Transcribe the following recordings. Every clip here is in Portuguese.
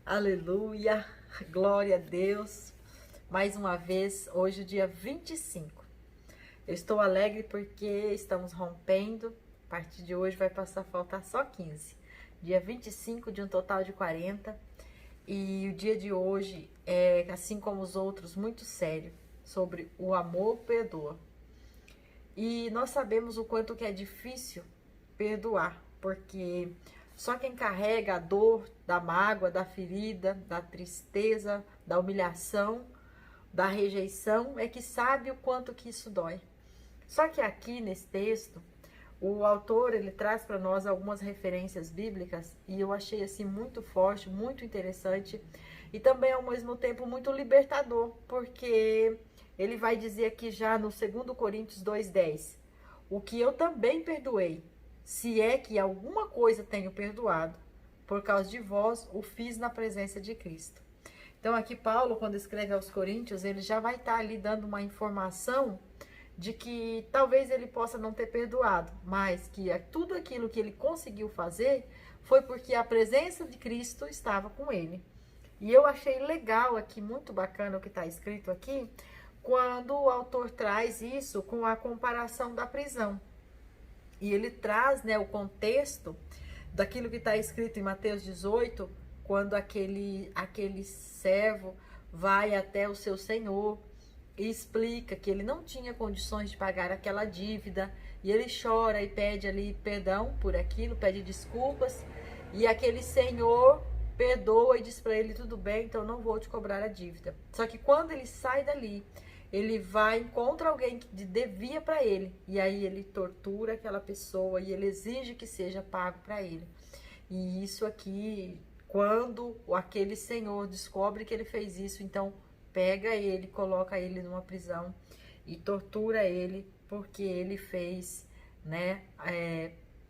Aleluia, glória a Deus. Mais uma vez, hoje, dia 25. Eu estou alegre porque estamos rompendo. A partir de hoje vai passar a faltar só 15. Dia 25 de um total de 40. E o dia de hoje é, assim como os outros, muito sério. Sobre o amor perdoa. E nós sabemos o quanto que é difícil perdoar. Porque só quem carrega a dor da mágoa, da ferida, da tristeza, da humilhação, da rejeição, é que sabe o quanto que isso dói. Só que aqui nesse texto, o autor ele traz para nós algumas referências bíblicas e eu achei assim muito forte, muito interessante e também ao mesmo tempo muito libertador, porque ele vai dizer aqui já no 2 Coríntios 2:10, o que eu também perdoei, se é que alguma coisa tenho perdoado, por causa de vós o fiz na presença de Cristo. Então aqui Paulo, quando escreve aos Coríntios, ele já vai estar ali dando uma informação de que talvez ele possa não ter perdoado, mas que tudo aquilo que ele conseguiu fazer foi porque a presença de Cristo estava com ele. E eu achei legal aqui, muito bacana o que está escrito aqui, quando o autor traz isso com a comparação da prisão. E ele traz, né, o contexto daquilo que está escrito em Mateus 18, quando aquele servo vai até o seu senhor e explica que ele não tinha condições de pagar aquela dívida, e ele chora e pede ali perdão por aquilo, pede desculpas, e aquele senhor perdoa e diz para ele, tudo bem, então não vou te cobrar a dívida. Só que quando ele sai dali, ele vai, encontra alguém que devia para ele, e aí ele tortura aquela pessoa e ele exige que seja pago para ele. E isso aqui, quando aquele senhor descobre que ele fez isso, então pega ele, coloca ele numa prisão e tortura ele porque ele fez, né,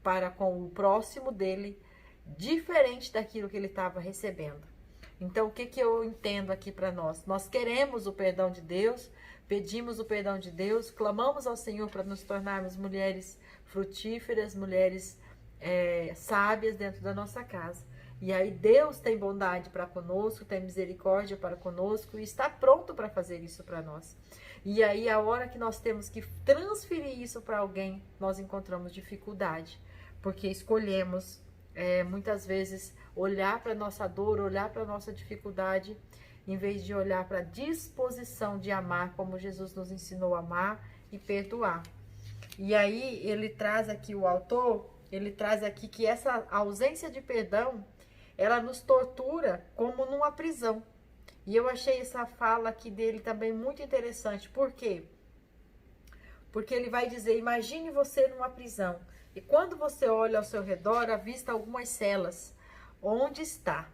para com o próximo dele, diferente daquilo que ele estava recebendo. Então, o que que eu entendo aqui para nós? Nós queremos o perdão de Deus, pedimos o perdão de Deus, clamamos ao Senhor para nos tornarmos mulheres frutíferas, mulheres sábias dentro da nossa casa. E aí Deus tem bondade para conosco, tem misericórdia para conosco e está pronto para fazer isso para nós. E aí a hora que nós temos que transferir isso para alguém, nós encontramos dificuldade, porque escolhemos muitas vezes olhar para a nossa dor, olhar para a nossa dificuldade, em vez de olhar para a disposição de amar, como Jesus nos ensinou a amar e perdoar. E aí ele traz aqui, o autor, ele traz aqui que essa ausência de perdão, ela nos tortura como numa prisão. E eu achei essa fala aqui dele também muito interessante. Por quê? Porque ele vai dizer, imagine você numa prisão. E quando você olha ao seu redor, avista algumas celas. Onde está?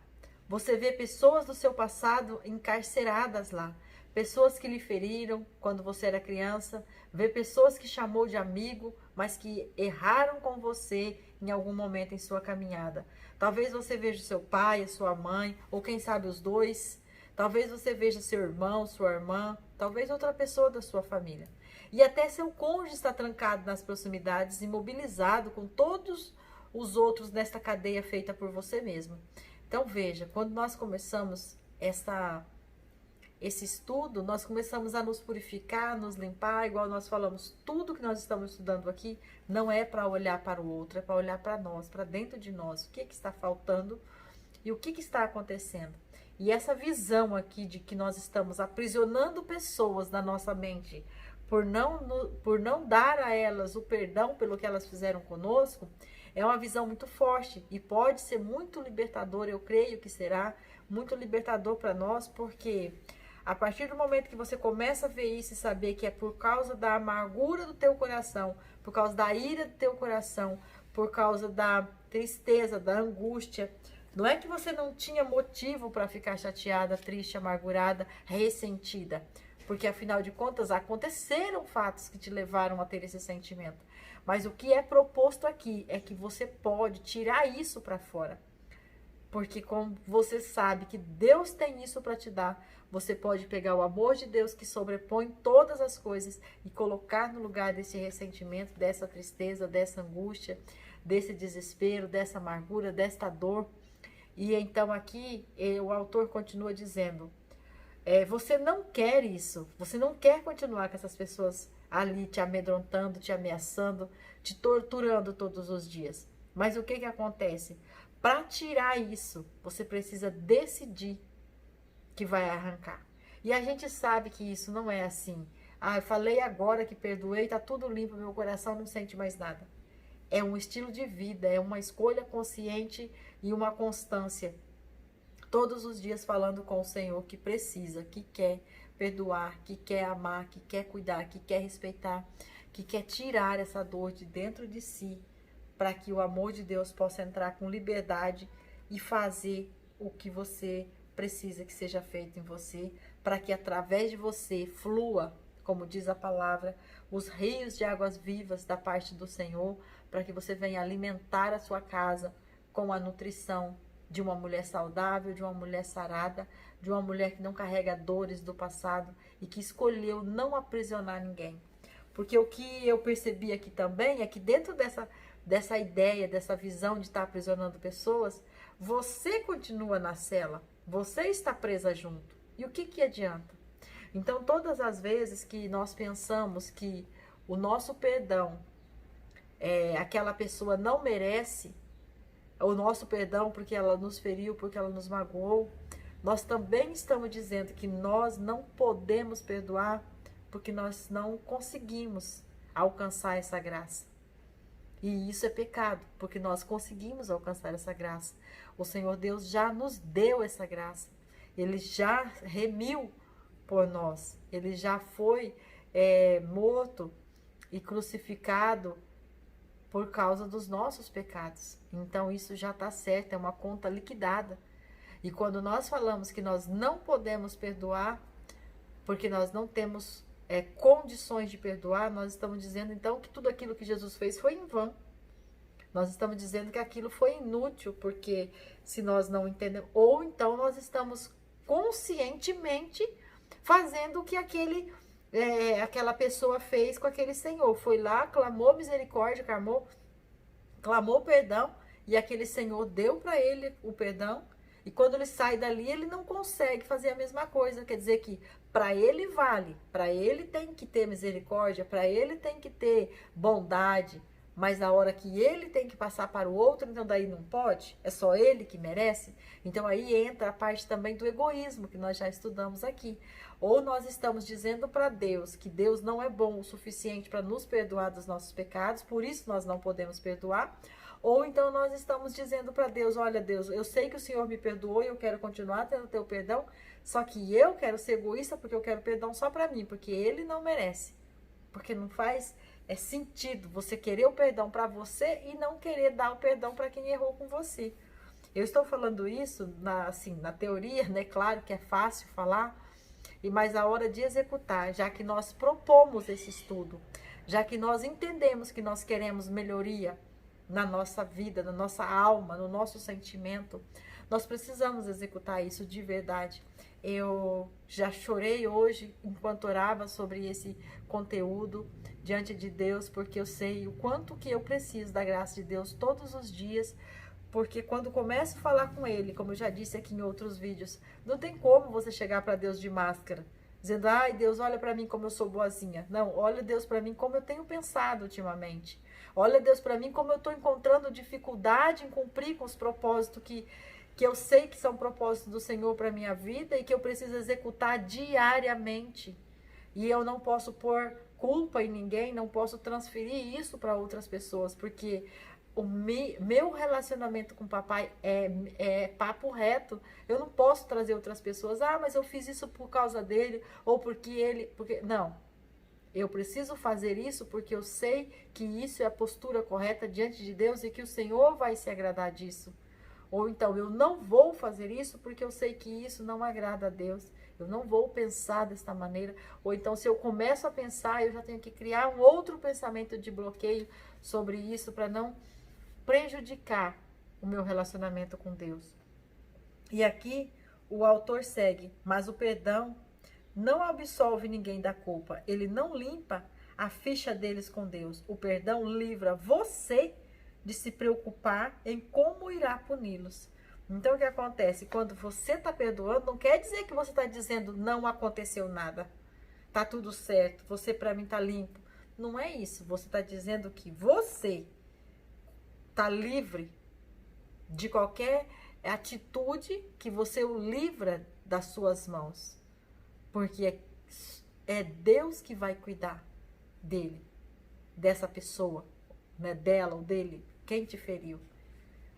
Você vê pessoas do seu passado encarceradas lá. Pessoas que lhe feriram quando você era criança. Vê pessoas que chamou de amigo, mas que erraram com você em algum momento em sua caminhada. Talvez você veja seu pai, a sua mãe, ou quem sabe os dois. Talvez você veja seu irmão, sua irmã, talvez outra pessoa da sua família. E até seu cônjuge está trancado nas proximidades, imobilizado com todos os outros nesta cadeia feita por você mesmo. Então veja, quando nós começamos esse estudo, nós começamos a nos purificar, nos limpar, igual nós falamos, tudo que nós estamos estudando aqui não é para olhar para o outro, é para olhar para nós, para dentro de nós, o que está faltando e o que está acontecendo. E essa visão aqui de que nós estamos aprisionando pessoas na nossa mente por não dar a elas o perdão pelo que elas fizeram conosco, é uma visão muito forte e pode ser muito libertador, eu creio que será muito libertador para nós, porque a partir do momento que você começa a ver isso e saber que é por causa da amargura do teu coração, por causa da ira do teu coração, por causa da tristeza, da angústia, não é que você não tinha motivo para ficar chateada, triste, amargurada, ressentida, porque afinal de contas aconteceram fatos que te levaram a ter esse sentimento. Mas o que é proposto aqui é que você pode tirar isso para fora. Porque como você sabe que Deus tem isso para te dar, você pode pegar o amor de Deus que sobrepõe todas as coisas e colocar no lugar desse ressentimento, dessa tristeza, dessa angústia, desse desespero, dessa amargura, desta dor. E então aqui o autor continua dizendo, você não quer isso, você não quer continuar com essas pessoas ali te amedrontando, te ameaçando, te torturando todos os dias. Mas o que que acontece? Para tirar isso, você precisa decidir que vai arrancar. E a gente sabe que isso não é assim. Ah, eu falei agora que perdoei, tá tudo limpo, meu coração não sente mais nada. É um estilo de vida, é uma escolha consciente e uma constância. Todos os dias falando com o Senhor que precisa, que quer perdoar, que quer amar, que quer cuidar, que quer respeitar, que quer tirar essa dor de dentro de si, para que o amor de Deus possa entrar com liberdade e fazer o que você precisa que seja feito em você, para que através de você flua, como diz a palavra, os rios de águas vivas da parte do Senhor, para que você venha alimentar a sua casa com a nutrição de uma mulher saudável, de uma mulher sarada, de uma mulher que não carrega dores do passado e que escolheu não aprisionar ninguém. Porque o que eu percebi aqui também é que dentro dessa ideia, dessa visão de estar aprisionando pessoas, você continua na cela, você está presa junto. E o que adianta? Então, todas as vezes que nós pensamos que o nosso perdão, aquela pessoa não merece, o nosso perdão porque ela nos feriu, porque ela nos magoou, nós também estamos dizendo que nós não podemos perdoar porque nós não conseguimos alcançar essa graça. E isso é pecado, porque nós conseguimos alcançar essa graça. O Senhor Deus já nos deu essa graça. Ele já remiu por nós. Ele já foi morto e crucificado por causa dos nossos pecados. Então isso já está certo, é uma conta liquidada. E quando nós falamos que nós não podemos perdoar, porque nós não temos condições de perdoar, nós estamos dizendo então que tudo aquilo que Jesus fez foi em vão. Nós estamos dizendo que aquilo foi inútil, porque se nós não entendemos, ou então nós estamos conscientemente fazendo o que aquela pessoa fez com aquele senhor. Foi lá, clamou misericórdia, clamou perdão, e aquele senhor deu para ele o perdão. E quando ele sai dali, ele não consegue fazer a mesma coisa. Quer dizer que para ele vale, para ele tem que ter misericórdia, para ele tem que ter bondade. Mas na hora que ele tem que passar para o outro, então daí não pode? É só ele que merece? Então aí entra a parte também do egoísmo, que nós já estudamos aqui. Ou nós estamos dizendo para Deus que Deus não é bom o suficiente para nos perdoar dos nossos pecados, por isso nós não podemos perdoar. Ou então nós estamos dizendo para Deus, olha Deus, eu sei que o Senhor me perdoou e eu quero continuar tendo teu perdão, só que eu quero ser egoísta porque eu quero perdão só para mim, porque ele não merece. Porque não faz sentido você querer o perdão para você e não querer dar o perdão para quem errou com você. Eu estou falando isso na teoria, né? Claro que é fácil falar, mas a hora de executar, já que nós propomos esse estudo, já que nós entendemos que nós queremos melhoria na nossa vida, na nossa alma, no nosso sentimento, nós precisamos executar isso de verdade. Eu já chorei hoje enquanto orava sobre esse conteúdo diante de Deus, porque eu sei o quanto que eu preciso da graça de Deus todos os dias, porque quando começo a falar com Ele, como eu já disse aqui em outros vídeos, não tem como você chegar para Deus de máscara, dizendo, ai Deus, olha para mim como eu sou boazinha. Não, olha Deus para mim como eu tenho pensado ultimamente. Olha Deus para mim como eu estou encontrando dificuldade em cumprir com os propósitos que eu sei que são propósitos do Senhor para a minha vida e que eu preciso executar diariamente. E eu não posso pôr culpa em ninguém, não posso transferir isso para outras pessoas, porque o meu relacionamento com o papai é papo reto. Eu não posso trazer outras pessoas, mas eu fiz isso por causa dele, ou porque não. Eu preciso fazer isso porque eu sei que isso é a postura correta diante de Deus e que o Senhor vai se agradar disso. Ou então, eu não vou fazer isso porque eu sei que isso não agrada a Deus. Eu não vou pensar desta maneira. Ou então, se eu começo a pensar, eu já tenho que criar um outro pensamento de bloqueio sobre isso para não prejudicar o meu relacionamento com Deus. E aqui o autor segue, mas o perdão não absolve ninguém da culpa. Ele não limpa a ficha deles com Deus. O perdão livra você de se preocupar em como irá puni-los. Então, o que acontece? Quando você está perdoando, não quer dizer que você está dizendo não aconteceu nada, tá tudo certo, você para mim tá limpo. Não é isso. Você está dizendo que você tá livre de qualquer atitude que você o livra das suas mãos. Porque é Deus que vai cuidar dele, dessa pessoa, né, dela ou dele, quem te feriu.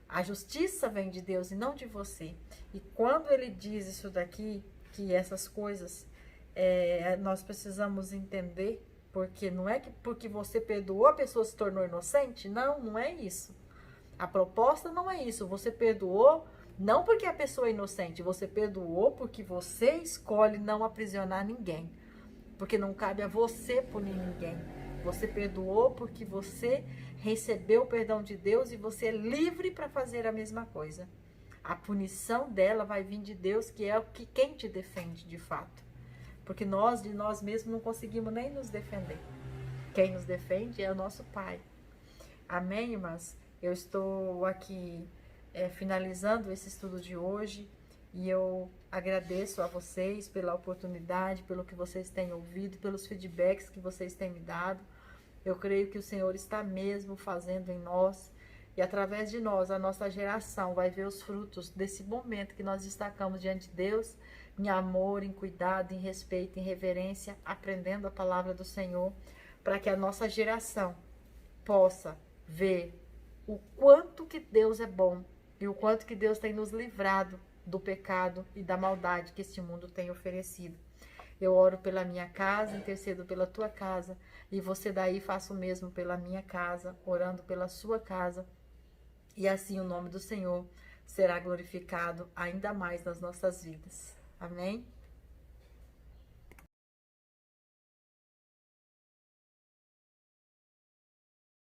A justiça vem de Deus e não de você. E quando ele diz isso daqui, que essas coisas nós precisamos entender, porque não é que porque você perdoou a pessoa se tornou inocente. Não, não é isso. A proposta não é isso. Você perdoou não porque a pessoa é inocente, você perdoou porque você escolhe não aprisionar ninguém. Porque não cabe a você punir ninguém. Você perdoou porque você recebeu o perdão de Deus e você é livre para fazer a mesma coisa. A punição dela vai vir de Deus, que é quem te defende de fato. Porque nós, de nós mesmos, não conseguimos nem nos defender. Quem nos defende é o nosso Pai. Amém, irmãs? Eu estou aqui finalizando esse estudo de hoje e eu agradeço a vocês pela oportunidade, pelo que vocês têm ouvido, pelos feedbacks que vocês têm me dado. Eu creio que o Senhor está mesmo fazendo em nós e através de nós, a nossa geração vai ver os frutos desse momento que nós destacamos diante de Deus, em amor, em cuidado, em respeito, em reverência, aprendendo a palavra do Senhor, para que a nossa geração possa ver o quanto que Deus é bom e o quanto que Deus tem nos livrado do pecado e da maldade que este mundo tem oferecido. Eu oro pela minha casa, intercedo pela tua casa, e você daí faça o mesmo pela minha casa, orando pela sua casa, e assim o nome do Senhor será glorificado ainda mais nas nossas vidas. Amém?